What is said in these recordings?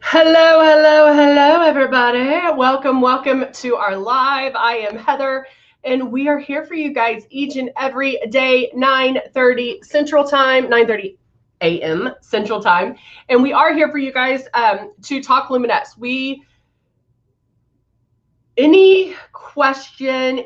Hello, hello, hello, everybody. Welcome to our live. I am Heather, and we are here for you guys each and every day, 9:30 Central Time, 9:30 a.m. Central Time. And we are here for you guys to talk Luminess. Any question,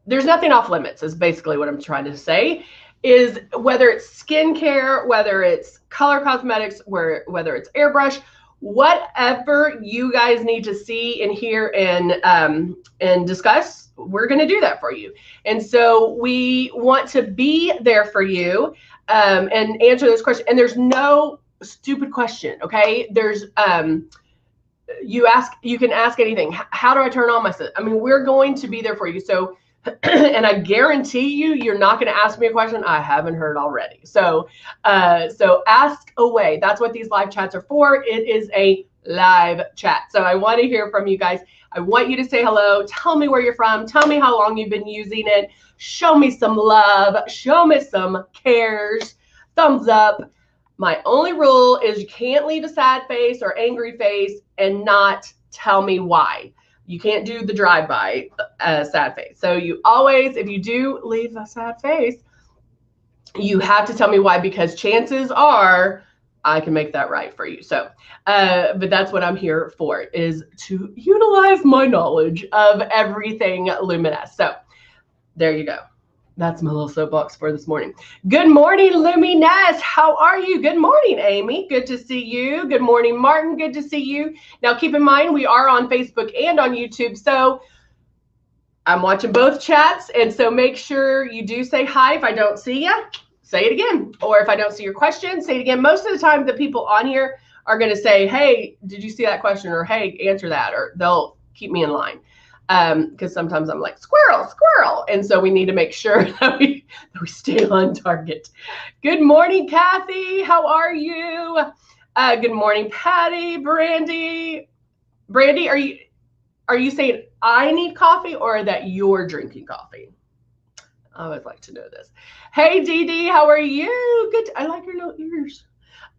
there's nothing off limits is basically what I'm trying to say, is whether it's skincare, whether it's color cosmetics, whether it's airbrush, whatever you guys need to see and hear and discuss, we're going to do that for you. And so we want to be there for you and answer this question. And there's no stupid question, okay? There's you can ask anything. How do I turn on my system? I mean, we're going to be there for you. So and I guarantee you're not going to ask me a question I haven't heard already. So ask away. That's what these live chats are for. It is a live chat. So I want to hear from you guys. I want you to say hello. Tell me where you're from. Tell me how long you've been using it. Show me some love. Show me some cares. Thumbs up. My only rule is you can't leave a sad face or angry face and not tell me why. You can't do the drive-by sad face. So you always, if you do leave a sad face, you have to tell me why, because chances are I can make that right for you. So, but that's what I'm here for, is to utilize my knowledge of everything Luminess. So there you go. That's my little soapbox for this morning. Good morning, Luminess. How are you? Good morning, Amy. Good to see you. Good morning, Martin. Good to see you. Now, keep in mind, we are on Facebook and on YouTube. So I'm watching both chats. And so make sure you do say hi. If I don't see you, say it again. Or if I don't see your question, say it again. Most of the time, the people on here are going to say, hey, did you see that question? Or hey, answer that. Or they'll keep me in line. Because sometimes I'm like, squirrel. And so we need to make sure that we stay on target. Good morning, Kathy. How are you? Good morning, Patty, Brandy. Brandy, are you saying I need coffee or that you're drinking coffee? I always like to know this. Hey, Dee Dee, how are you? Good. I like your little ears.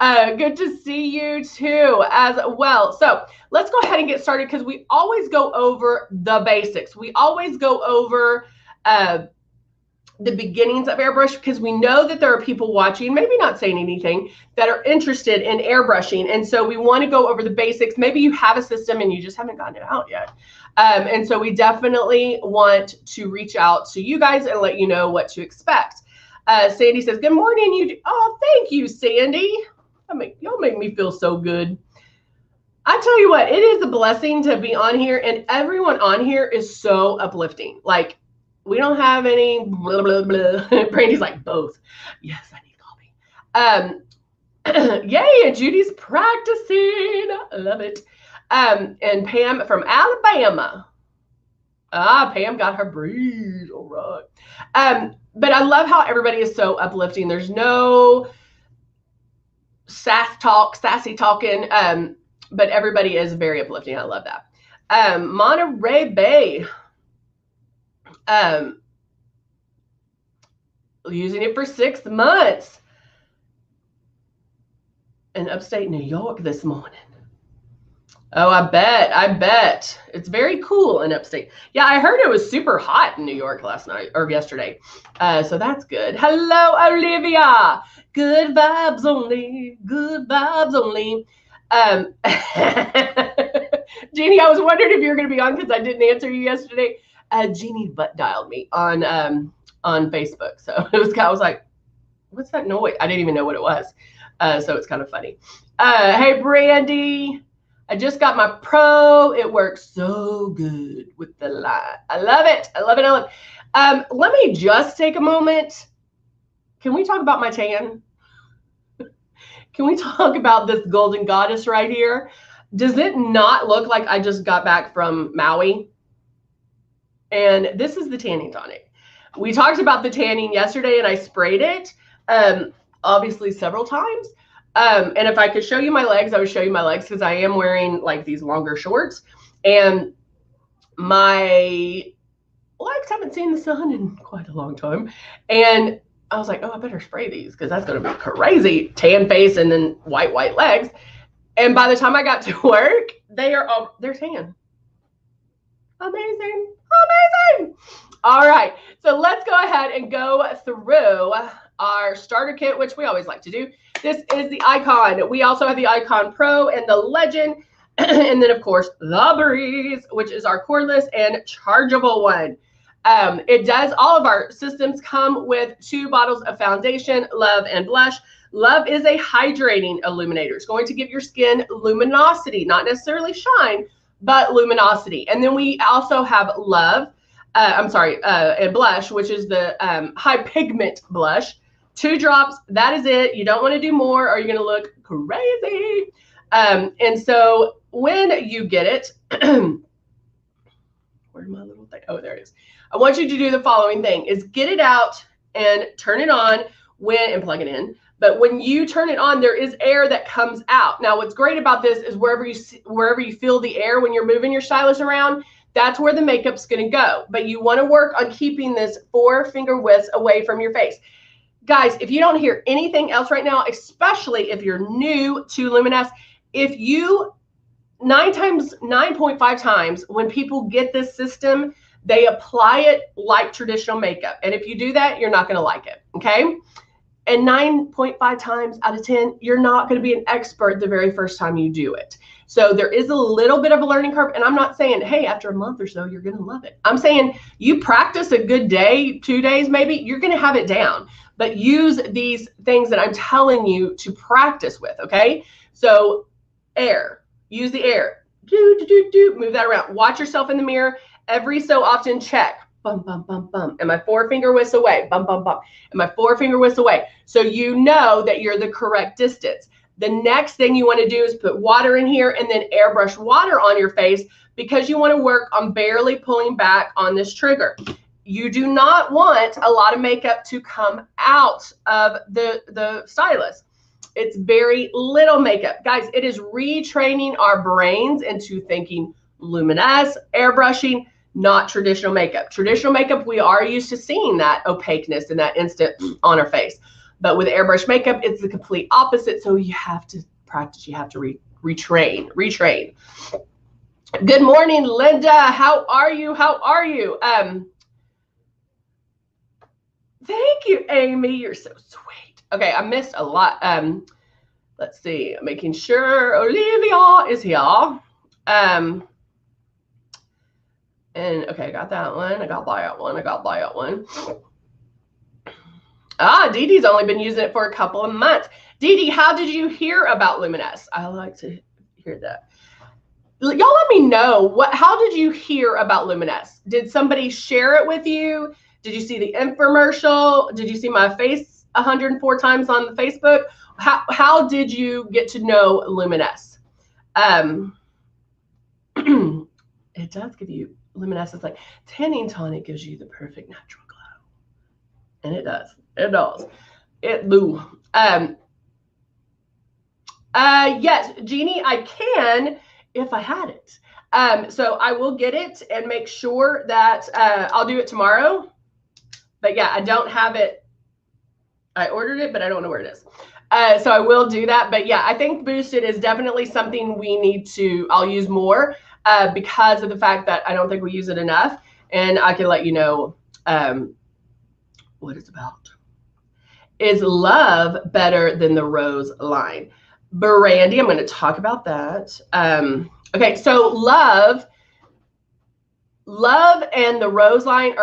Good to see you too as well. So let's go ahead and get started, because we always go over the basics. We always go over the beginnings of airbrush, because we know that there are people watching, maybe not saying anything, that are interested in airbrushing. And so we want to go over the basics. Maybe you have a system and you just haven't gotten it out yet. And so we definitely want to reach out to you guys and let you know what to expect. Sandy says, good morning. Oh, thank you, Sandy. Y'all make me feel so good. I tell you what, it is a blessing to be on here, and everyone on here is so uplifting. Like, we don't have any blah, blah, blah. Brandy's like, both. Yes, I need coffee. Yay, and Judy's practicing. I love it. And Pam from Alabama. Pam got her breeze. All right. But I love how everybody is so uplifting. There's no sassy talking, but everybody is very uplifting. I love that. Monterey Bay, using it for 6 months in upstate New York this morning. Oh, I bet it's very cool in upstate. Yeah, I heard it was super hot in New York last night or yesterday. So that's good. Hello, Olivia. Good vibes only. Good vibes only. Jeannie, I was wondering if you were going to be on, because I didn't answer you yesterday. Jeannie butt dialed me on Facebook. So I was like, what's that noise? I didn't even know what it was. So it's kind of funny. Hey, Brandy. I just got my Pro. It works so good with the light. I love it. I love it. Let me just take a moment. Can we talk about my tan? Can we talk about this golden goddess right here? Does it not look like I just got back from Maui? And this is the tanning tonic. We talked about the tanning yesterday, and I sprayed it, obviously several times. And if I could show you my legs, I would show you my legs, because I am wearing like these longer shorts, and my legs haven't seen the sun in quite a long time. And I was like, oh, I better spray these because that's going to be crazy. Tan face and then white legs. And by the time I got to work, they're tan. Amazing. Amazing. All right. So let's go ahead and go through our starter kit, which we always like to do. This is the Icon. We also have the Icon Pro and the Legend. And then, of course, the Breeze, which is our cordless and chargeable one. It does, all of our systems come with 2 bottles of foundation, Love and Blush. Love is a hydrating illuminator. It's going to give your skin luminosity, not necessarily shine, but luminosity. And then we also have Love, and Blush, which is the high pigment blush. 2 drops, that is it. You don't want to do more or you're going to look crazy. And so when you get it, where's my little thing? Oh, there it is. I want you to do the following thing is get it out and turn it on and plug it in. But when you turn it on, there is air that comes out. Now, what's great about this is wherever you feel the air when you're moving your stylus around, that's where the makeup's going to go. But you want to work on keeping this 4-finger width away from your face. Guys, if you don't hear anything else right now, especially if you're new to Luminess, if you 9.5 times when people get this system, they apply it like traditional makeup. And if you do that, you're not going to like it. Okay. And 9.5 times out of 10, you're not going to be an expert the very first time you do it. So there is a little bit of a learning curve. And I'm not saying, hey, after a month or so, you're going to love it. I'm saying you practice a good day, 2 days, maybe, you're going to have it down. But use these things that I'm telling you to practice with. Okay. So air, use the air, move that around. Watch yourself in the mirror. Every so often check, bum, bum, bum, bum. And my 4-finger widths away, bum, bum, bum. And my 4-finger widths away. So you know that you're the correct distance. The next thing you want to do is put water in here and then airbrush water on your face because you want to work on barely pulling back on this trigger. You do not want a lot of makeup to come out of the stylus. It's very little makeup. Guys, it is retraining our brains into thinking Luminess, airbrushing, not traditional makeup. Traditional makeup, we are used to seeing that opaqueness and that instant on our face. But with airbrush makeup, it's the complete opposite. So you have to practice. You have to retrain. Good morning, Linda. How are you? How are you? Thank you, Amy. You're so sweet. Okay, I missed a lot. Let's see. Making sure Olivia is here. And okay, I got that one. I got that one. Ah, Dee Dee's only been using it for a couple of months. Dee Dee, how did you hear about Luminess? I like to hear that. Y'all let me know. How did you hear about Luminess? Did somebody share it with you? Did you see the infomercial? Did you see my face 104 times on the Facebook? How did you get to know Luminess? It does give you, Luminess is like, tanning tonic gives you the perfect natural glow. And it does. It does. It do. Yes, Jeannie, I can if I had it. So I will get it and make sure that I'll do it tomorrow. But yeah, I don't have it. I ordered it, but I don't know where it is. So I will do that. But yeah, I think Boosted is definitely something we need to, I'll use more because of the fact that I don't think we use it enough. And I can let you know what it's about. Is Love better than the Rose line? Brandy, I'm going to talk about that. Okay, so Love and the Rose line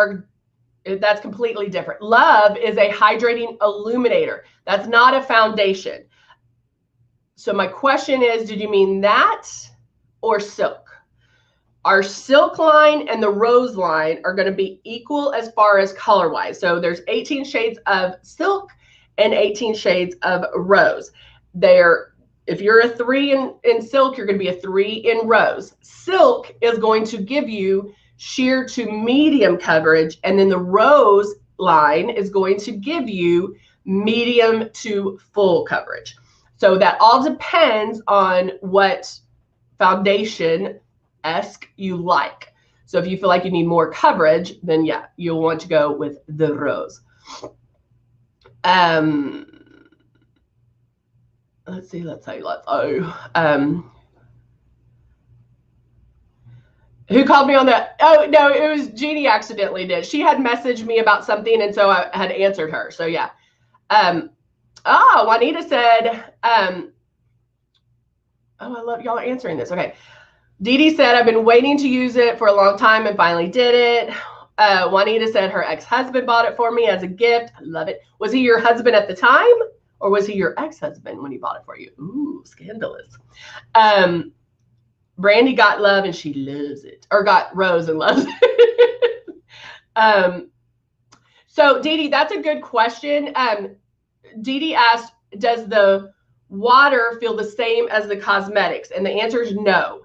that's completely different. Love is a hydrating illuminator. That's not a foundation. So my question is, did you mean that or Silk? Our Silk line and the Rose line are going to be equal as far as color-wise. So there's 18 shades of Silk and 18 shades of Rose. If you're a 3 in Silk, you're going to be a 3 in Rose. Silk is going to give you sheer to medium coverage, and then the Rose line is going to give you medium to full coverage. So that all depends on what foundation-esque you like. So if you feel like you need more coverage, then yeah, you'll want to go with the Rose. Let's see, who called me on that? Oh, no, it was Jeannie accidentally did. She had messaged me about something, and so I had answered her. So, yeah. Juanita said, oh, I love y'all are answering this. Okay. Dee Dee said, I've been waiting to use it for a long time and finally did it. Juanita said her ex-husband bought it for me as a gift. I love it. Was he your husband at the time, or was he your ex-husband when he bought it for you? Ooh, scandalous. Brandy got love and she loves it, or got rose and loves it. So Dee Dee, that's a good question. Dee Dee asked, does the water feel the same as the cosmetics? And the answer is no,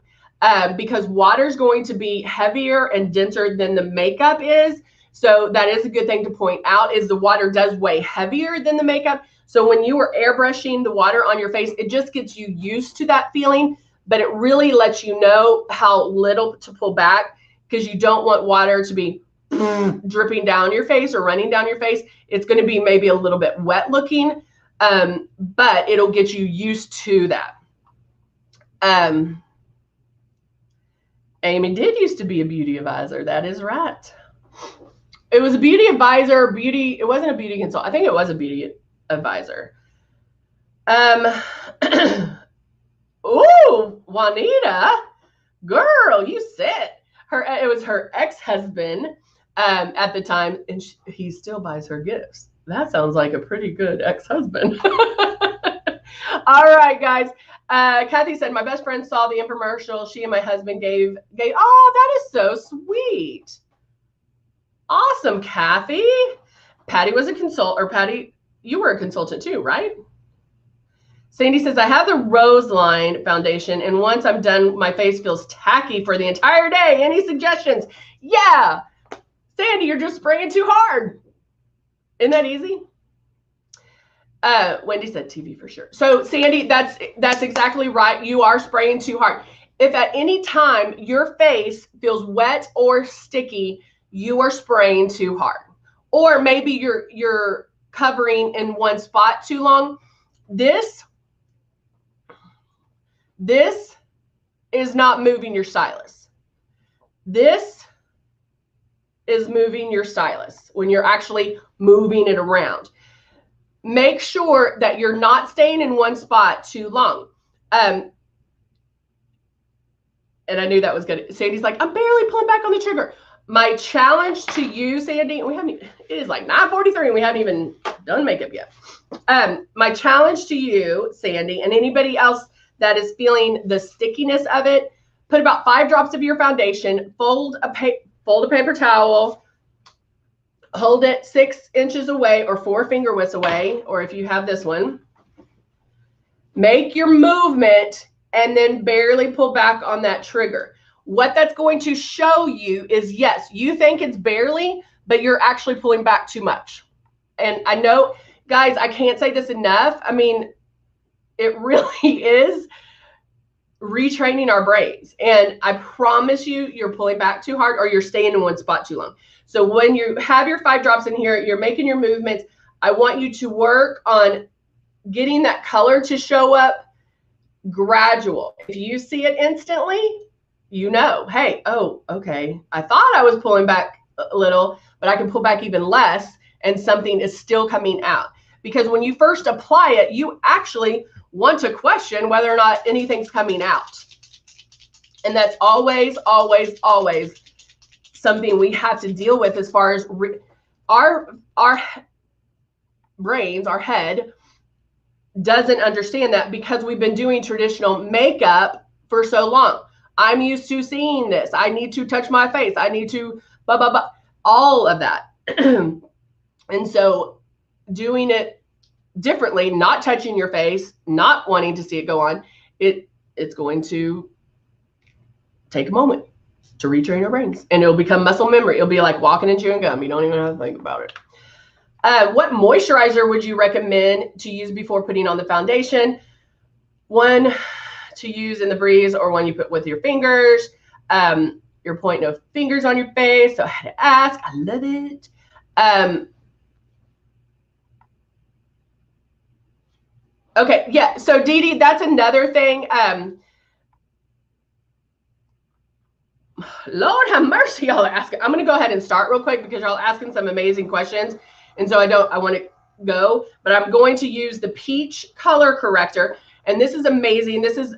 because water is going to be heavier and denser than the makeup is. So that is a good thing to point out, is the water does weigh heavier than the makeup. So when you are airbrushing the water on your face, it just gets you used to that feeling, but it really lets you know how little to pull back, because you don't want water to be dripping down your face or running down your face. It's going to be maybe a little bit wet looking, but it'll get you used to that. Amy did used to be a beauty advisor. That is right. It was a beauty advisor, it wasn't a beauty consultant. I think it was a beauty advisor. Ooh, Juanita, girl, you said it was her ex-husband at the time, and he still buys her gifts. That sounds like a pretty good ex-husband. All right, guys. Kathy said, my best friend saw the infomercial she and my husband gave. Oh, that is so sweet. Awesome, Kathy. Patty was a consultant, or Patty, you were a consultant too, right? Sandy says, I have the Rose Line foundation, and once I'm done, my face feels tacky for the entire day. Any suggestions? Yeah. Sandy, you're just spraying too hard. Isn't that easy? Wendy said TV for sure. So Sandy, that's exactly right. You are spraying too hard. If at any time your face feels wet or sticky, you are spraying too hard. Or maybe you're covering in one spot too long. This is not moving your stylus. This is moving your stylus when you're actually moving it around. Make sure that you're not staying in one spot too long. And I knew that was good. Sandy's like, I'm barely pulling back on the trigger. My challenge to you, Sandy, it is like 9:43 and we haven't even done makeup yet. My challenge to you, Sandy, and anybody else that is feeling the stickiness of it, put about 5 drops of your foundation, fold a paper towel, hold it 6 inches away or 4 finger widths away, or if you have this one, make your movement and then barely pull back on that trigger. What that's going to show you is, yes, you think it's barely, but you're actually pulling back too much. And I know, guys, I can't say this enough. I mean, it really is retraining our brains. And I promise you, you're pulling back too hard or you're staying in one spot too long. So when you have your 5 drops in here, you're making your movements. I want you to work on getting that color to show up gradual. If you see it instantly, you know, hey, oh, okay, I thought I was pulling back a little, but I can pull back even less and something is still coming out. Because when you first apply it, you actually want to question whether or not anything's coming out. And that's always, always, always something we have to deal with as far as our brains, our head doesn't understand that because we've been doing traditional makeup for so long. I'm used to seeing this. I need to touch my face. I need to blah, blah, blah, all of that. And so doing it differently, not touching your face, not wanting to see it go on, it's going to take a moment to retrain your brains, and it'll become muscle memory. It'll be like walking and chewing gum. You don't even have to think about it. What moisturizer would you recommend to use before putting on the foundation? One to use in the breeze, or one you put with your fingers. You're pointing of fingers on your face, so I had to ask. I love it. Okay, yeah. So Dee Dee, that's another thing. Lord have mercy, y'all are asking. I'm gonna go ahead and start real quick because y'all are asking some amazing questions. And so I want to go, but I'm going to use the peach color corrector. And this is amazing. This is,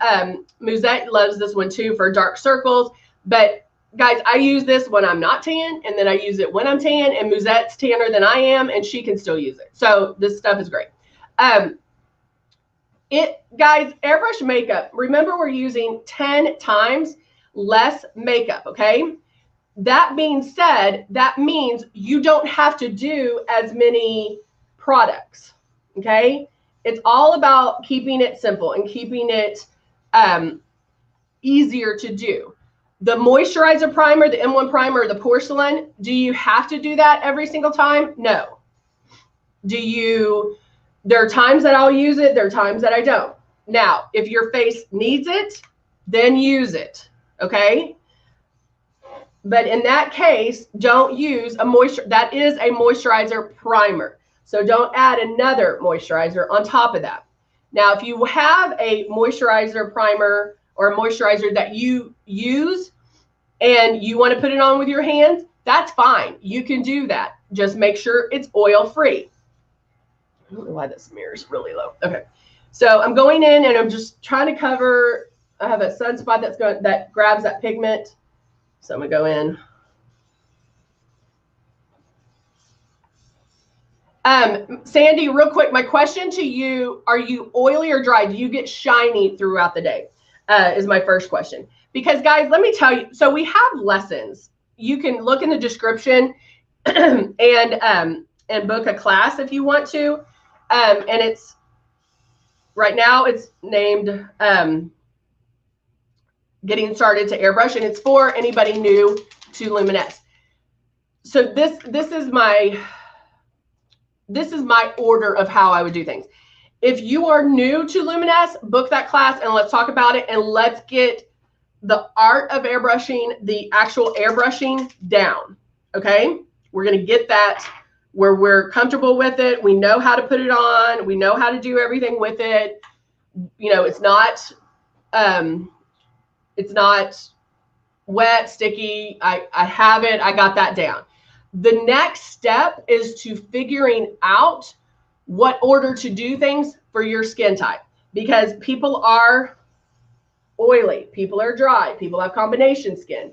Musette loves this one too for dark circles. But guys, I use this when I'm not tan, and then I use it when I'm tan, and Musette's tanner than I am, and she can still use it. So this stuff is great. Guys, airbrush makeup, remember we're using 10 times less makeup, okay? That being said, that means you don't have to do as many products, okay? It's all about keeping it simple and keeping it easier to do. The moisturizer primer, the M1 primer, the porcelain, do you have to do that every single time? No. There are times that I'll use it, there are times that I don't. Now, if your face needs it, then use it, okay? But in that case, don't use a moisture. That is a moisturizer primer. So don't add another moisturizer on top of that. Now, if you have a moisturizer primer or a moisturizer that you use and you want to put it on with your hands, that's fine. You can do that. Just make sure it's oil-free. I don't know why this mirror is really low. Okay. So I'm going in and I'm just trying to cover. I have a sunspot that grabs that pigment. So I'm gonna go in. Sandy, real quick, my question to you, are you oily or dry? Do you get shiny throughout the day? Is my first question. Because guys, let me tell you, so we have lessons. You can look in the description and book a class if you want to. And it's, right now it's named Getting Started to Airbrush, and it's for anybody new to Luminess. So this is my order of how I would do things. If you are new to Luminess, book that class and let's talk about it, and let's get the art of airbrushing, the actual airbrushing down. Okay, we're going to get that where we're comfortable with it. We know how to put it on. We know how to do everything with it. You know, it's not wet, sticky. I have it. I got that down. The next step is to figuring out what order to do things for your skin type, because people are oily, people are dry, people have combination skin,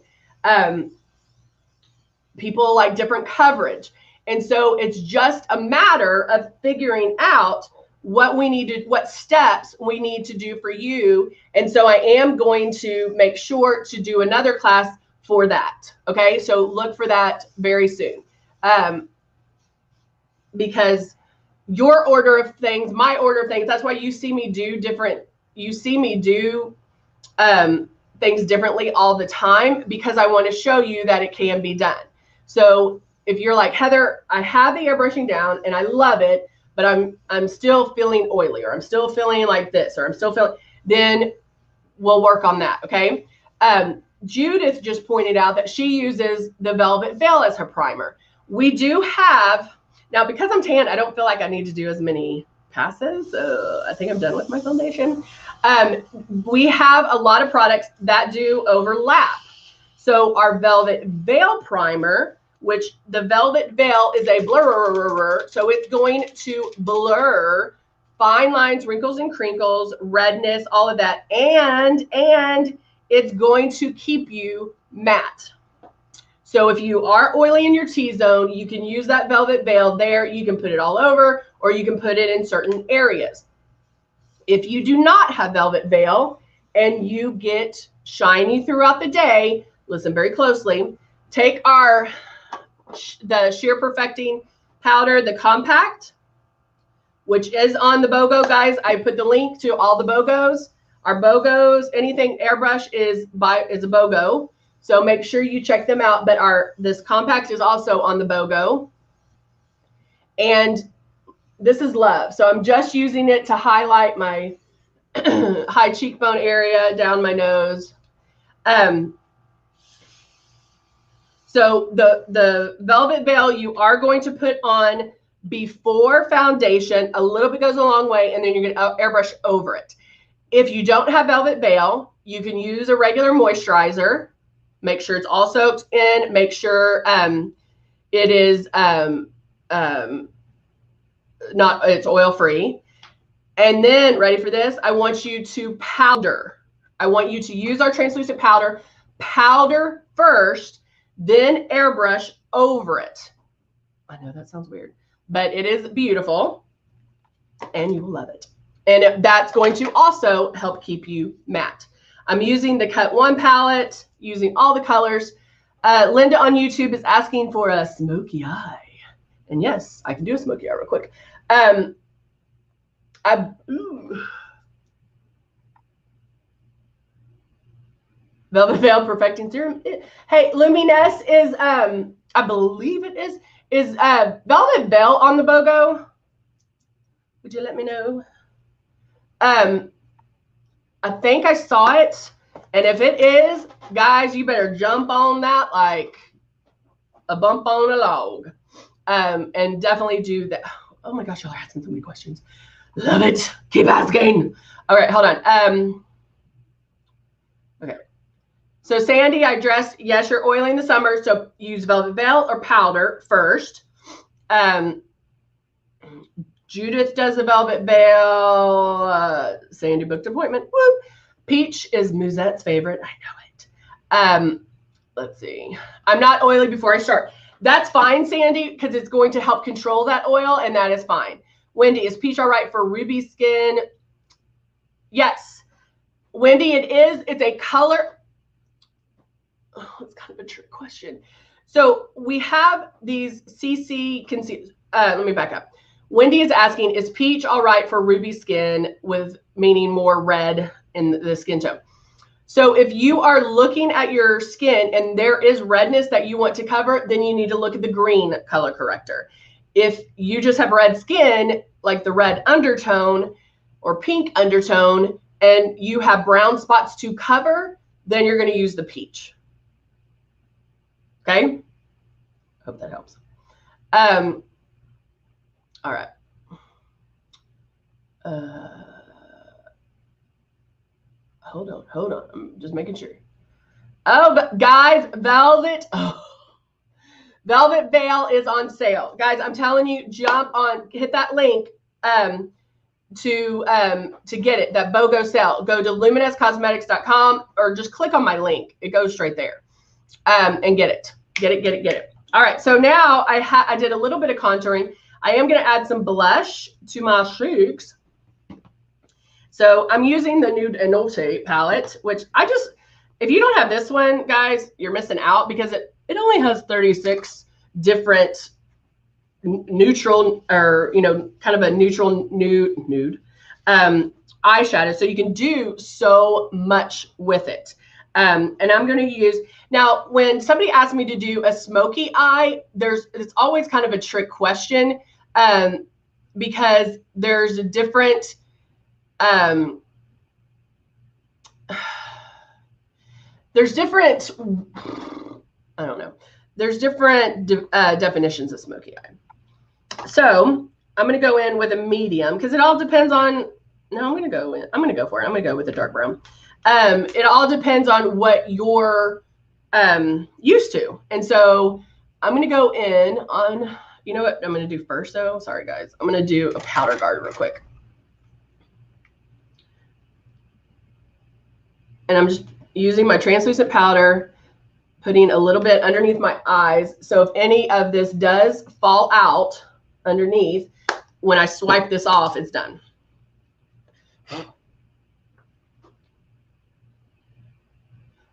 people like different coverage. And so it's just a matter of figuring out what steps we need to do for you. And so I am going to make sure to do another class for that. Okay, so look for that very soon. Because your order of things, my order of things, that's why you see me do things differently all the time, because I want to show you that it can be done. So if you're like, Heather, I have the airbrushing down and I love it, but I'm still feeling oily, or I'm still feeling like this, or I'm still feeling, then we'll work on that, okay? Judith just pointed out that she uses the Velvet Veil as her primer. We do have, now because I'm tan, I don't feel like I need to do as many passes. I think I'm done with my foundation. We have a lot of products that do overlap. So our Velvet Veil primer, which the Velvet Veil is a blur, so it's going to blur fine lines, wrinkles and crinkles, redness, all of that, and it's going to keep you matte. So if you are oily in your T-zone, you can use that Velvet Veil there. You can put it all over, or you can put it in certain areas. If you do not have Velvet Veil and you get shiny throughout the day, listen very closely. Take the Sheer Perfecting powder, the compact, which is on the BOGO, guys. I put the link to all the BOGOs. Our BOGOs, anything airbrush is a BOGO. So make sure you check them out. But this compact is also on the BOGO. And this is Love. So I'm just using it to highlight my high cheekbone area, down my nose. So the Velvet Veil you are going to put on before foundation. A little bit goes a long way, and then you're going to airbrush over it. If you don't have Velvet Veil, you can use a regular moisturizer. Make sure it's all soaked in. Make sure it is it's oil free. And then, ready for this? I want you to powder. I want you to use our translucent powder. Powder first, then airbrush over it. I know that sounds weird, but it is beautiful and you will love it. And that's going to also help keep you matte. I'm using the Cut 1 palette, using all the colors. Linda on YouTube is asking for a smoky eye. And yes, I can do a smoky eye real quick. Velvet Veil Perfecting Serum. Hey, Luminess is, I believe it is Velvet Veil on the BOGO? Would you let me know? I think I saw it. And if it is, guys, you better jump on that like a bump on a log. And definitely do that. Oh my gosh, y'all are asking so many questions. Love it. Keep asking. All right, hold on. Okay. So Sandy, I dressed, yes, you're oily in the summer, so use Velvet Veil or powder first. Judith does a Velvet Veil. Sandy booked an appointment. Woo. Peach is Musette's favorite. I know it. Let's see. I'm not oily before I start. That's fine, Sandy, because it's going to help control that oil, and that is fine. Wendy, is peach all right for ruby skin? Yes. Wendy, it is. It's a color. Oh, it's kind of a trick question. So we have these CC concealers. Let me back up. Wendy is asking, is peach all right for ruby skin, with meaning more red in the skin tone? So if you are looking at your skin and there is redness that you want to cover, then you need to look at the green color corrector. If you just have red skin, like the red undertone or pink undertone, and you have brown spots to cover, then you're going to use the peach. Okay? Hope that helps. All right. Hold on. I'm just making sure. Oh, but guys, Velvet Veil is on sale. Guys, I'm telling you, jump on, hit that link to get it, that BOGO sale. Go to luminesscosmetics.com or just click on my link. It goes straight there. And get it. Get it. All right, so now I did a little bit of contouring. I am going to add some blush to my cheeks. So I'm using the Nude Enote palette, which if you don't have this one, guys, you're missing out, because it only has 36 different neutral, or, kind of a neutral nude eyeshadow. So you can do so much with it. And I'm going to use, now when somebody asks me to do a smoky eye, it's always kind of a trick question, because there's a different, there's different definitions of smoky eye. So I'm going to go in with a medium, because it all depends on, I'm going to go for it. I'm going to go with the dark brown. It all depends on what you're used to. And so I'm going to go in on, you know what I'm going to do first though? Sorry guys. I'm going to do a powder guard real quick. And I'm just using my translucent powder, putting a little bit underneath my eyes. So if any of this does fall out underneath, when I swipe this off, it's done.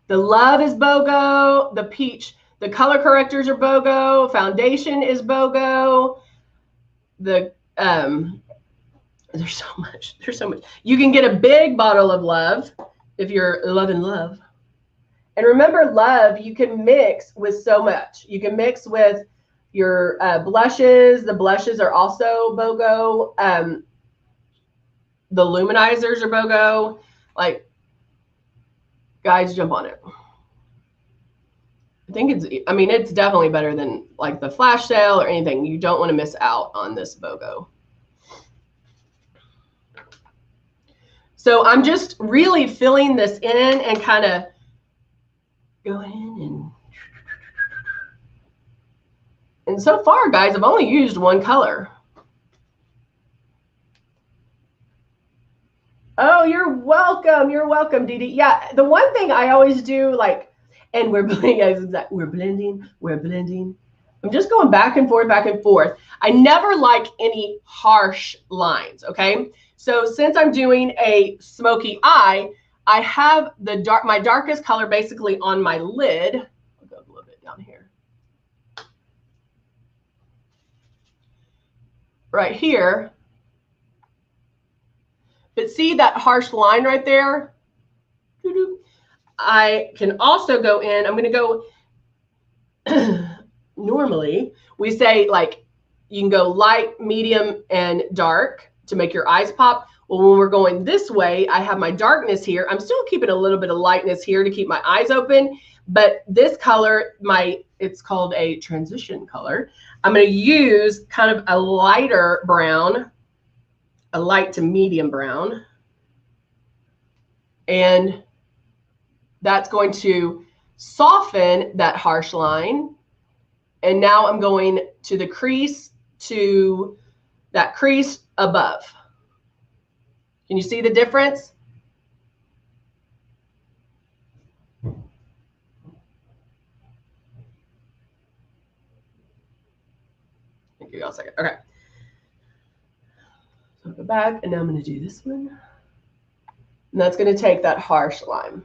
The Love is BOGO. The Peach, the color correctors are BOGO. Foundation is BOGO. There's so much. You can get a big bottle of Love if you're loving Love. And remember, Love, you can mix with so much. You can mix with your blushes. The blushes are also BOGO. The luminizers are BOGO. Like, guys, jump on it. I think it's definitely better than like the flash sale or anything. You don't want to miss out on this BOGO. So I'm just really filling this in and kind of going and so far, guys, I've only used one color. Oh, you're welcome. You're welcome, Dee Dee. Yeah, the one thing I always do, like, and we're blending, guys, we're blending. I'm just going back and forth, back and forth. I never like any harsh lines, okay? So since I'm doing a smoky eye, I have my darkest color basically on my lid. I'll go a little bit down here. Right here. But see that harsh line right there? I can also go in, I'm going to go, normally we say like you can go light, medium, and dark to make your eyes pop. Well, when we're going this way, I have my darkness here. I'm still keeping a little bit of lightness here to keep my eyes open. But this color, it's called a transition color. I'm going to use kind of a lighter brown, a light to medium brown. And that's going to soften that harsh line. And now I'm going to the crease, to that crease above. Can you see the difference? Give you all a second. Okay. So go back, and now I'm going to do this one. And that's going to take that harsh line.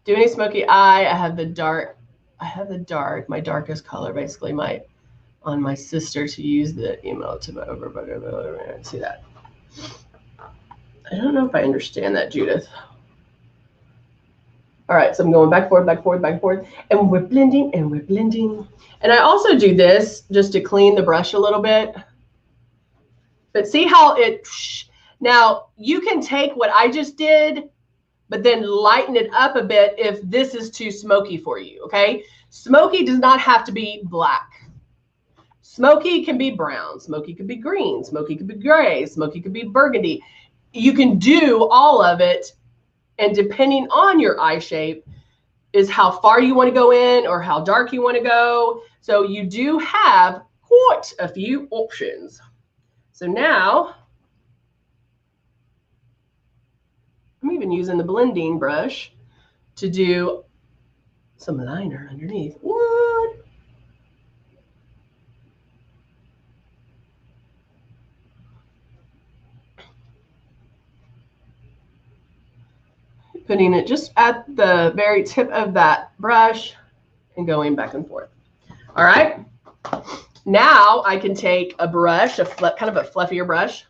Do any smoky eye. I have the dark, my darkest color, basically on my sister to use the email to my over. See that? I don't know if I understand that, Judith. All right, so I'm going back, forward, back, forward, back, forward, and we're blending, and we're blending. And I also do this just to clean the brush a little bit. But see how now you can take what I just did, but then lighten it up a bit if this is too smoky for you, okay? Smoky does not have to be black. Smoky can be brown, smoky could be green, smoky could be gray, smoky could be burgundy. You can do all of it, and depending on your eye shape is how far you want to go in or how dark you want to go. So you do have quite a few options. So now I'm even using the blending brush to do some liner underneath. What? Putting it just at the very tip of that brush and going back and forth. All right. Now I can take a brush, kind of a fluffier brush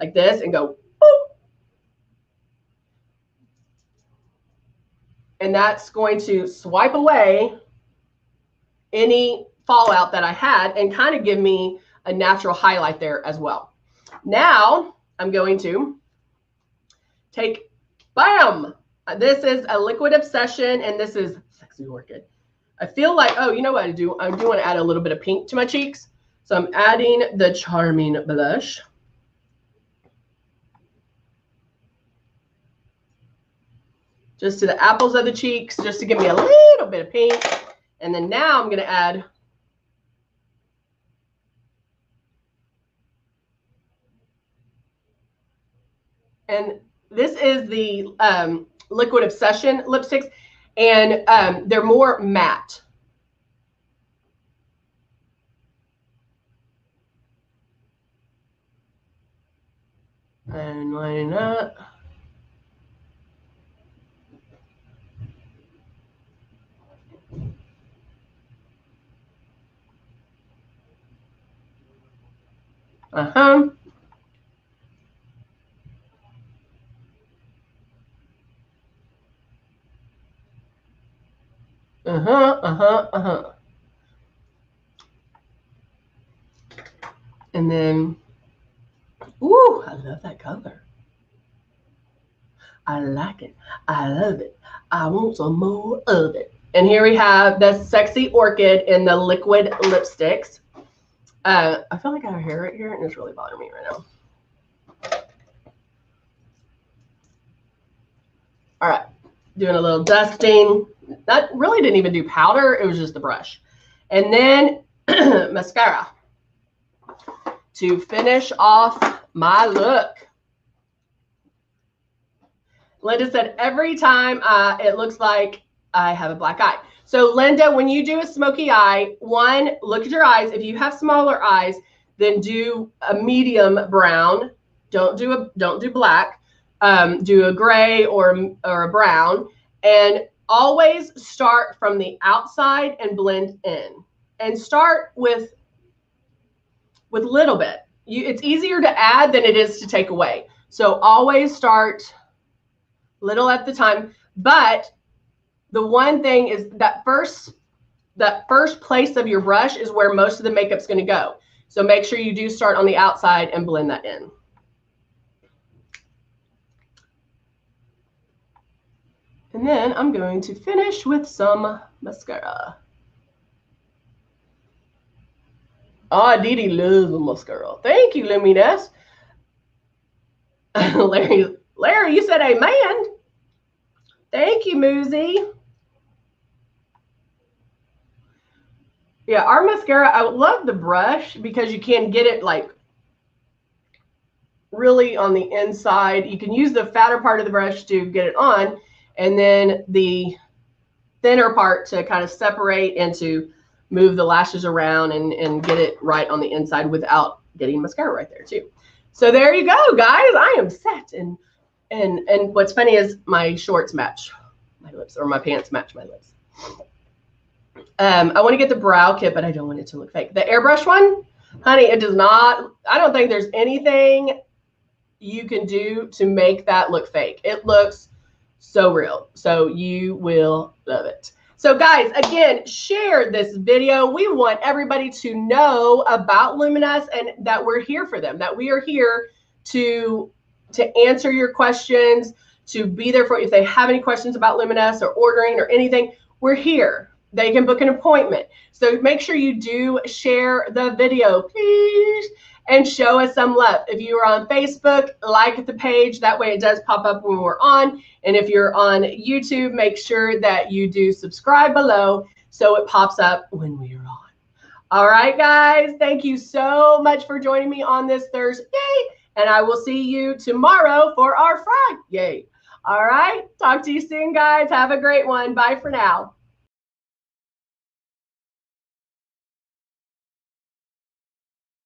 like this, and go boop. And that's going to swipe away any fallout that I had and kind of give me a natural highlight there as well. Now I'm going to take, bam! This is a Liquid Obsession, and this is Sexy Orchid. I feel like, oh, you know what I do? I do want to add a little bit of pink to my cheeks. So I'm adding the Charming blush. Just to the apples of the cheeks, just to give me a little bit of pink. And then now I'm going to add and this is the Liquid Obsession lipsticks, and they're more matte. And lining up. Uh-huh. And then, ooh, I love that color. I like it. I love it. I want some more of it. And here we have the Sexy Orchid in the liquid lipsticks. I feel like I have hair right here and it's really bothering me right now. All right, doing a little dusting. That really didn't even do powder. It was just the brush. And then mascara to finish off my look. Linda said every time it looks like I have a black eye. So Linda, when you do a smoky eye, one, look at your eyes. If you have smaller eyes, then do a medium brown. Don't do black. Do a gray or a brown, and always start from the outside and blend in. And start with little bit. It's easier to add than it is to take away. So always start little at the time. But the one thing is that first place of your brush is where most of the makeup's going to go. So make sure you do start on the outside and blend that in. And then I'm going to finish with some mascara. Oh, Dee loves the mascara. Thank you, Luminess. Larry, you said amen. Thank you, Moozy. Yeah, our mascara, I love the brush because you can get it like really on the inside. You can use the fatter part of the brush to get it on, and then the thinner part to kind of separate and to move the lashes around and get it right on the inside without getting mascara right there too. So there you go, guys. I am set. And what's funny is my shorts match my lips, or my pants match my lips. I want to get the brow kit, but I don't want it to look fake. The airbrush one, honey, it does not. I don't think there's anything you can do to make that look fake. It looks so real. So you will love it. So guys, again, share this video. We want everybody to know about Luminess and that we're here for them, that we are here to answer your questions, to be there for you. If they have any questions about Luminess or ordering or anything, we're here. They can book an appointment. So make sure you do share the video, please, and show us some love. If you are on Facebook, like the page. That way it does pop up when we're on. And if you're on YouTube, make sure that you do subscribe below so it pops up when we are on. All right, guys. Thank you so much for joining me on this Thursday. And I will see you tomorrow for our Friday. All right. Talk to you soon, guys. Have a great one. Bye for now.